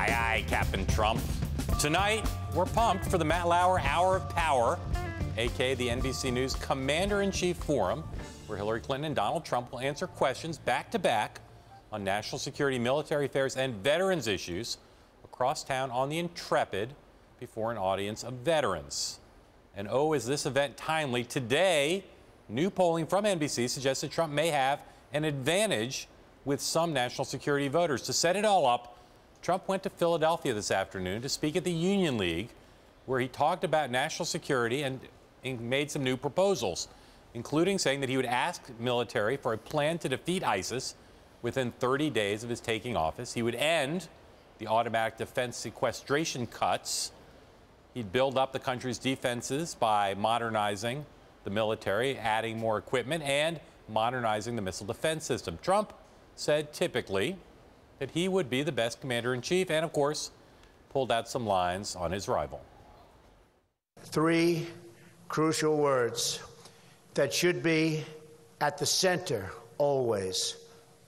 Aye, aye, Captain Trump. Tonight, we're pumped for the Matt Lauer Hour of Power, a.k.a. the NBC News Commander-in-Chief Forum, where Hillary Clinton and Donald Trump will answer questions back-to-back on national security, military affairs, and veterans issues across town on the Intrepid before an audience of veterans. And oh, is this event timely. Today, new polling from NBC suggests that Trump may have an advantage with some national security voters. To set it all up, Trump went to Philadelphia this afternoon to speak at the Union League, where he talked about national security and made some new proposals, including saying that he would ask military for a plan to defeat ISIS within 30 days of his taking office. He would end the automatic defense sequestration cuts. He'd build up the country's defenses by modernizing the military, adding more equipment, and modernizing the missile defense system. Trump said typically that he would be the best commander-in-chief and, of course, pulled out some lines on his rival. Three crucial words that should be at the center always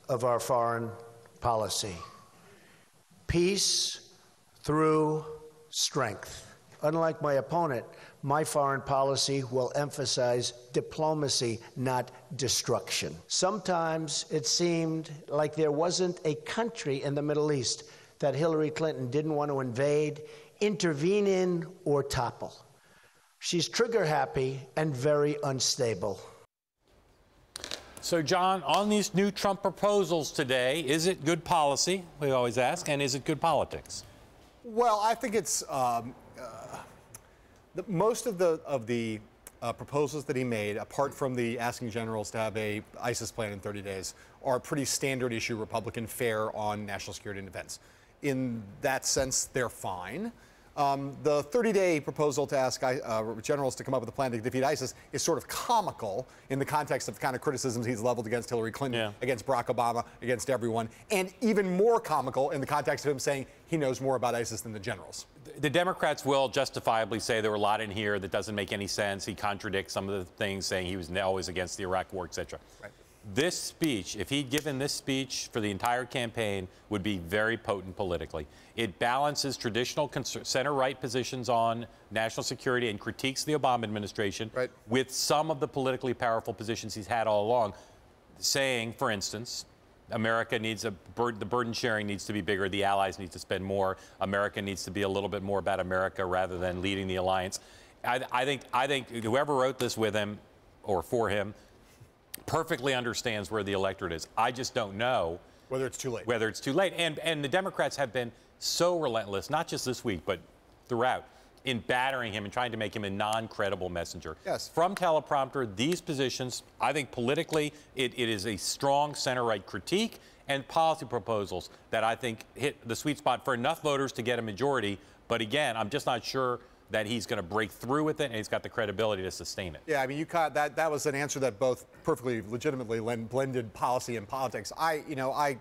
of our foreign policy: peace through strength. Unlike my opponent, my foreign policy will emphasize diplomacy, not destruction. Sometimes it seemed like there wasn't a country in the Middle East that Hillary Clinton didn't want to invade, intervene in, or topple. She's trigger-happy and very unstable. So, John, on these new Trump proposals today, is it good policy, we always ask, and is it good politics? Well, I think it's most of the proposals that he made, apart from the asking generals to have a ISIS plan in 30 days, are pretty standard issue Republican fare on national security and defense. In that sense, they're fine. The 30-day proposal to ask generals to come up with a plan to defeat ISIS is sort of comical in the context of the kind of criticisms he's leveled against Hillary Clinton, against Barack Obama, against everyone, and even more comical in the context of him saying he knows more about ISIS than the generals. The Democrats will justifiably say there were a lot in here that doesn't make any sense. He contradicts some of the things, saying he was always against the Iraq war, etc. Right. This speech, if he'd given this speech for the entire campaign, would be very potent politically. It balances traditional center-right positions on national security and critiques the Obama administration with some of the politically powerful positions he's had all along, saying, for instance, America needs the burden sharing needs to be bigger. The allies need to spend more. America needs to be a little bit more about America rather than leading the alliance. I think whoever wrote this with him or for him perfectly understands where the electorate is. I just don't know whether it's too late. Whether it's too late. And the Democrats have been so relentless, not just this week, but throughout, in battering him and trying to make him a non-credible messenger. Yes. From teleprompter, these positions, I think politically, it is a strong center-right critique and policy proposals that I think hit the sweet spot for enough voters to get a majority. But again, I'm just not sure that he's going to break through with it, and he's got the credibility to sustain it. Yeah, I mean, that was an answer that both perfectly legitimately blended policy and politics. I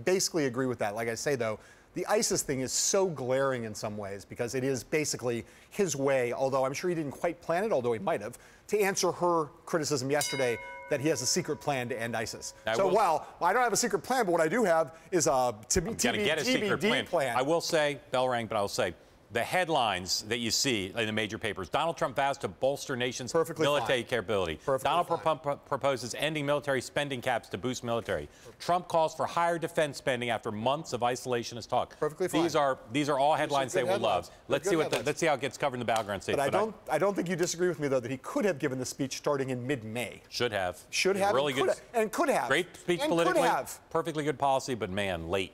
basically agree with that. Like I say, though, the ISIS thing is so glaring in some ways because it is basically his way, although I'm sure he didn't quite plan it, although he might have, to answer her criticism yesterday that he has a secret plan to end ISIS. While I don't have a secret plan, but what I do have is a TBD plan. I will say, bell rang, but I will say, the headlines that you see in the major papers: Donald Trump vows to bolster nation's military capability. Donald Trump proposes ending military spending caps to boost military. Trump calls for higher defense spending after months of isolationist talk. Perfectly fine. These are all headlines they will love. Let's see how it gets covered in the battleground states. But I don't think you disagree with me, though, that he could have given the speech starting in mid-May. Should have. Should have. Really good. And could have. Great speech politically. Perfectly good policy, but man, late.